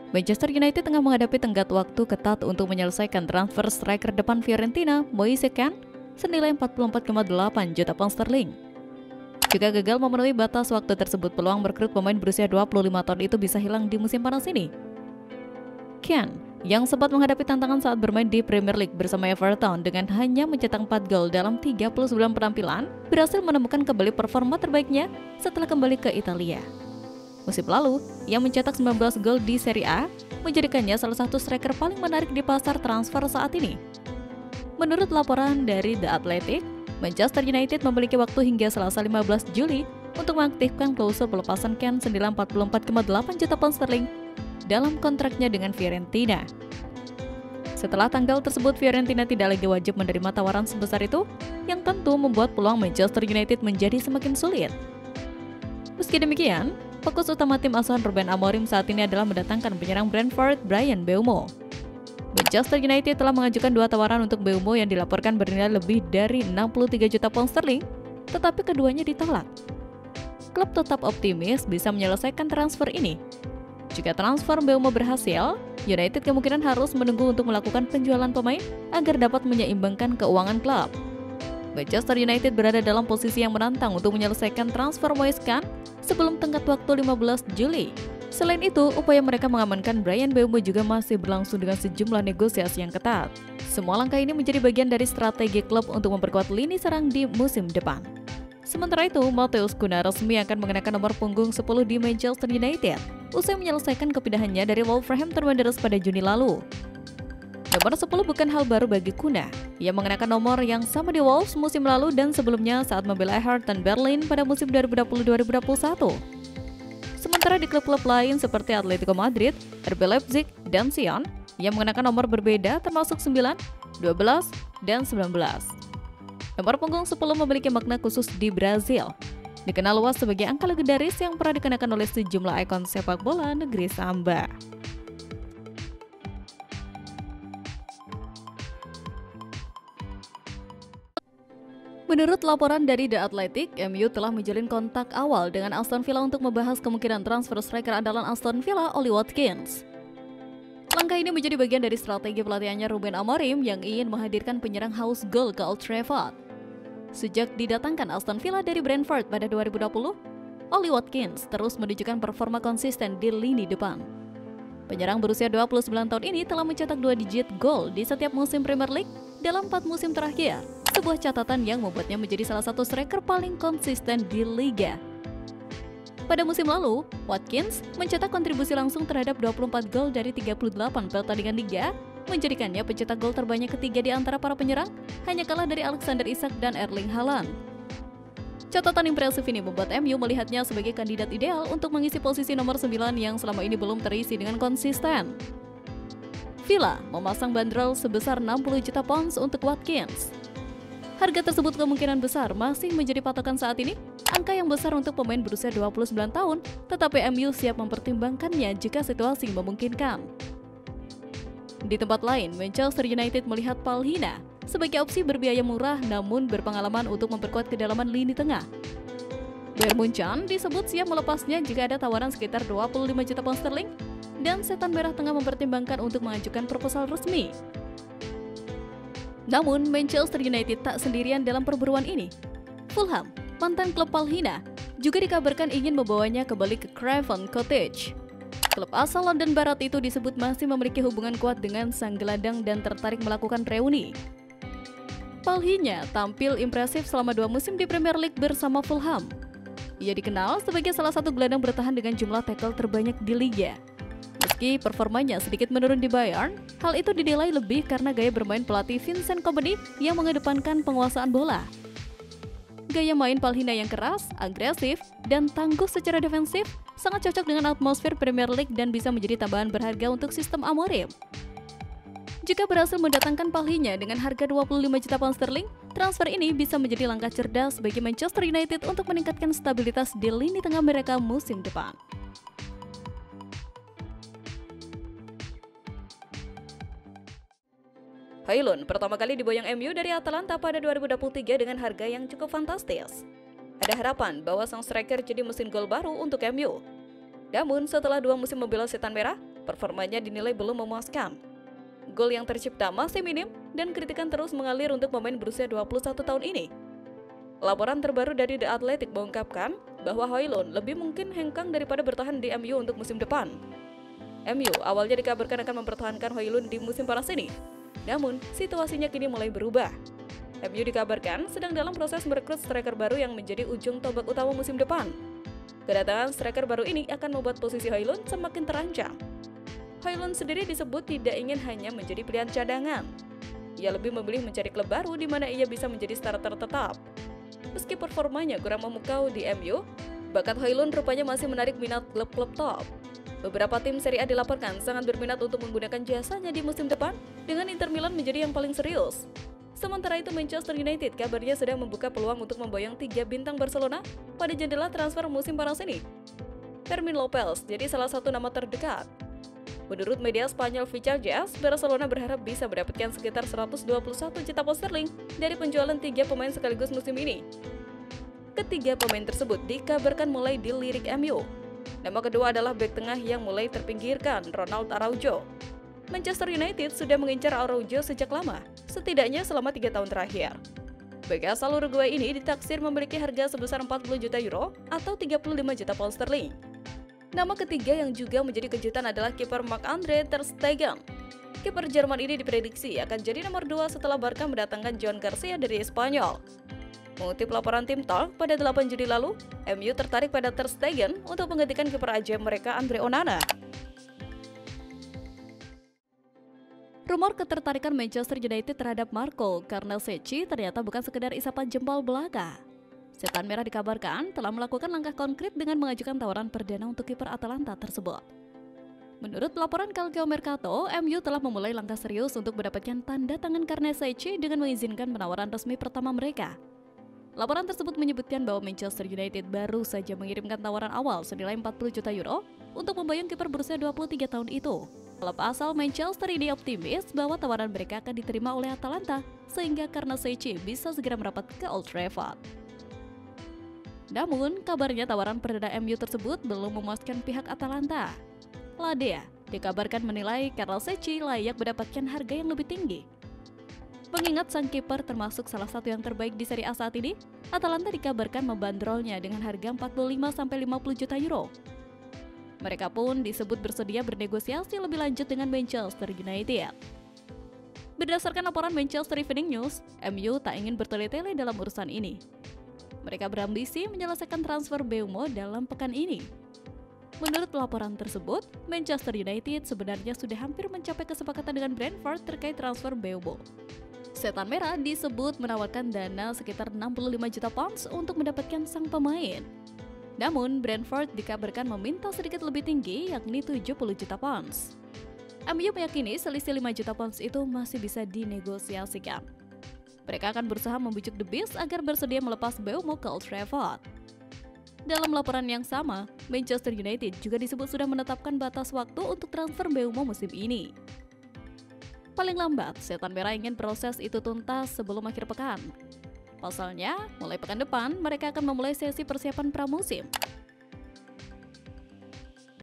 Manchester United tengah menghadapi tenggat waktu ketat untuk menyelesaikan transfer striker depan Fiorentina, Moise Kean, senilai 44,8 juta pound sterling. Jika gagal memenuhi batas waktu tersebut, peluang merekrut pemain berusia 25 tahun itu bisa hilang di musim panas ini. Kean, yang sempat menghadapi tantangan saat bermain di Premier League bersama Everton dengan hanya mencetak 4 gol dalam 39 penampilan, berhasil menemukan kembali performa terbaiknya setelah kembali ke Italia. Musim lalu, ia mencetak 19 gol di Serie A, menjadikannya salah satu striker paling menarik di pasar transfer saat ini. Menurut laporan dari The Athletic, Manchester United memiliki waktu hingga Selasa 15 Juli untuk mengaktifkan klausul pelepasan Kean senilai 44,8 juta pound sterling dalam kontraknya dengan Fiorentina. Setelah tanggal tersebut, Fiorentina tidak lagi wajib menerima tawaran sebesar itu, yang tentu membuat peluang Manchester United menjadi semakin sulit. Meski demikian, fokus utama tim asuhan Ruben Amorim saat ini adalah mendatangkan penyerang Brentford Bryan Mbeumo. Manchester United telah mengajukan 2 tawaran untuk Mbeumo yang dilaporkan bernilai lebih dari 63 juta pound sterling, tetapi keduanya ditolak. Klub tetap optimis bisa menyelesaikan transfer ini. Jika transfer Mbeumo berhasil, United kemungkinan harus menunggu untuk melakukan penjualan pemain agar dapat menyeimbangkan keuangan klub. Manchester United berada dalam posisi yang menantang untuk menyelesaikan transfer Moise Kean sebelum tenggat waktu 15 Juli. Selain itu, upaya mereka mengamankan Bryan Mbeumo juga masih berlangsung dengan sejumlah negosiasi yang ketat. Semua langkah ini menjadi bagian dari strategi klub untuk memperkuat lini serang di musim depan. Sementara itu, Matheus Cunha resmi akan mengenakan nomor punggung 10 di Manchester United usai menyelesaikan kepindahannya dari Wolverhampton Wanderers pada Juni lalu. Nomor 10 bukan hal baru bagi Cunha. Ia mengenakan nomor yang sama di Wolves musim lalu dan sebelumnya saat membela Hertha Berlin pada musim 2020-2021. Sementara di klub-klub lain seperti Atletico Madrid, RB Leipzig, dan Sion, ia mengenakan nomor berbeda termasuk 9, 12, dan 19. Nomor punggung 10 memiliki makna khusus di Brazil. Dikenal luas sebagai angka legendaris yang pernah dikenakan oleh sejumlah ikon sepak bola negeri Samba. Menurut laporan dari The Athletic, MU telah menjalin kontak awal dengan Aston Villa untuk membahas kemungkinan transfer striker andalan Aston Villa, Ollie Watkins. Langkah ini menjadi bagian dari strategi pelatihannya Ruben Amorim yang ingin menghadirkan penyerang haus gol ke Old Trafford. Sejak didatangkan Aston Villa dari Brentford pada 2020, Ollie Watkins terus menunjukkan performa konsisten di lini depan. Penyerang berusia 29 tahun ini telah mencetak 2 digit gol di setiap musim Premier League dalam 4 musim terakhir. Sebuah catatan yang membuatnya menjadi salah satu striker paling konsisten di liga. Pada musim lalu, Watkins mencetak kontribusi langsung terhadap 24 gol dari 38 pertandingan liga, menjadikannya pencetak gol terbanyak ketiga di antara para penyerang, hanya kalah dari Alexander Isak dan Erling Haaland. Catatan impresif ini membuat MU melihatnya sebagai kandidat ideal untuk mengisi posisi nomor 9 yang selama ini belum terisi dengan konsisten. Villa memasang bandrol sebesar 60 juta pounds untuk Watkins. Harga tersebut kemungkinan besar masih menjadi patokan saat ini, angka yang besar untuk pemain berusia 29 tahun, tetapi MU siap mempertimbangkannya jika situasi memungkinkan. Di tempat lain, Manchester United melihat Paul Hina sebagai opsi berbiaya murah namun berpengalaman untuk memperkuat kedalaman lini tengah. Bayern Munchen disebut siap melepasnya jika ada tawaran sekitar 25 juta pound sterling, dan Setan Merah tengah mempertimbangkan untuk mengajukan proposal resmi. Namun, Manchester United tak sendirian dalam perburuan ini. Fulham, mantan klub Paul Hina, juga dikabarkan ingin membawanya kembali ke Craven Cottage. Klub asal London Barat itu disebut masih memiliki hubungan kuat dengan sang gelandang dan tertarik melakukan reuni. Paul Hina tampil impresif selama 2 musim di Premier League bersama Fulham. Ia dikenal sebagai salah satu gelandang bertahan dengan jumlah tackle terbanyak di liga. Meski performanya sedikit menurun di Bayern, hal itu dinilai lebih karena gaya bermain pelatih Vincent Kompany yang mengedepankan penguasaan bola. Gaya main Paul Hina yang keras, agresif, dan tangguh secara defensif sangat cocok dengan atmosfer Premier League dan bisa menjadi tambahan berharga untuk sistem Amorim. Jika berhasil mendatangkan Paul Hina dengan harga 25 juta pound sterling, transfer ini bisa menjadi langkah cerdas bagi Manchester United untuk meningkatkan stabilitas di lini tengah mereka musim depan. Højlund pertama kali diboyong MU dari Atalanta pada 2023 dengan harga yang cukup fantastis. Ada harapan bahwa sang striker jadi mesin gol baru untuk MU. Namun setelah 2 musim membela Setan Merah, performanya dinilai belum memuaskan. Gol yang tercipta masih minim dan kritikan terus mengalir untuk pemain berusia 21 tahun ini. Laporan terbaru dari The Athletic mengungkapkan bahwa Højlund lebih mungkin hengkang daripada bertahan di MU untuk musim depan. MU awalnya dikabarkan akan mempertahankan Højlund di musim panas ini. Namun, situasinya kini mulai berubah. MU dikabarkan sedang dalam proses merekrut striker baru yang menjadi ujung tombak utama musim depan. Kedatangan striker baru ini akan membuat posisi Højlund semakin terancam. Højlund sendiri disebut tidak ingin hanya menjadi pilihan cadangan. Ia lebih memilih mencari klub baru di mana ia bisa menjadi starter tetap. Meski performanya kurang memukau di MU, bakat Højlund rupanya masih menarik minat klub-klub top. Beberapa tim Serie A dilaporkan sangat berminat untuk menggunakan jasanya di musim depan, dengan Inter Milan menjadi yang paling serius. Sementara itu Manchester United kabarnya sedang membuka peluang untuk memboyong 3 bintang Barcelona pada jendela transfer musim panas ini. Fermin Lopez jadi salah satu nama terdekat. Menurut media Spanyol Vichajes, Barcelona berharap bisa mendapatkan sekitar 121 juta pound sterling dari penjualan 3 pemain sekaligus musim ini. Ketiga pemain tersebut dikabarkan mulai dilirik MU. Nama kedua adalah bek tengah yang mulai terpinggirkan, Ronald Araujo. Manchester United sudah mengincar Araujo sejak lama, setidaknya selama 3 tahun terakhir. Bek asal Uruguay ini ditaksir memiliki harga sebesar 40 juta euro atau 35 juta pound sterling. Nama ketiga yang juga menjadi kejutan adalah kiper Marc-Andre ter Stegen. Kiper Jerman ini diprediksi akan jadi nomor 2 setelah Barca mendatangkan Joan Garcia dari Spanyol. Mengutip laporan tim Talk pada 8 Juli lalu, MU tertarik pada ter Stegen untuk menggantikan kiper ajaib mereka Andre Onana. Rumor ketertarikan Manchester United terhadap Marco Carnesecchi ternyata bukan sekedar isapan jempol belaka. Setan Merah dikabarkan telah melakukan langkah konkret dengan mengajukan tawaran perdana untuk kiper Atalanta tersebut. Menurut laporan Calcio Mercato, MU telah memulai langkah serius untuk mendapatkan tanda tangan Carnesecchi dengan mengizinkan penawaran resmi pertama mereka. Laporan tersebut menyebutkan bahwa Manchester United baru saja mengirimkan tawaran awal senilai 40 juta euro untuk memboyong kiper berusia 23 tahun itu. Klub asal Manchester ini optimis bahwa tawaran mereka akan diterima oleh Atalanta sehingga Carnesecchi bisa segera merapat ke Old Trafford. Namun, kabarnya tawaran perdana MU tersebut belum memuaskan pihak Atalanta. La Dea dikabarkan menilai Carnesecchi layak mendapatkan harga yang lebih tinggi. Mengingat sang kiper termasuk salah satu yang terbaik di Serie A saat ini, Atalanta dikabarkan membandrolnya dengan harga 45-50 juta euro. Mereka pun disebut bersedia bernegosiasi lebih lanjut dengan Manchester United. Berdasarkan laporan Manchester Evening News, MU tak ingin bertele-tele dalam urusan ini. Mereka berambisi menyelesaikan transfer Mbeumo dalam pekan ini. Menurut laporan tersebut, Manchester United sebenarnya sudah hampir mencapai kesepakatan dengan Brentford terkait transfer Mbeumo. Setan Merah disebut menawarkan dana sekitar 65 juta pounds untuk mendapatkan sang pemain. Namun, Brentford dikabarkan meminta sedikit lebih tinggi, yakni 70 juta pounds. MU meyakini selisih 5 juta pounds itu masih bisa dinegosiasikan. Mereka akan berusaha membujuk The Beast agar bersedia melepas Mbeumo ke Old Trafford. Dalam laporan yang sama, Manchester United juga disebut sudah menetapkan batas waktu untuk transfer Mbeumo musim ini. Paling lambat, Setan Merah ingin proses itu tuntas sebelum akhir pekan. Pasalnya, mulai pekan depan, mereka akan memulai sesi persiapan pramusim.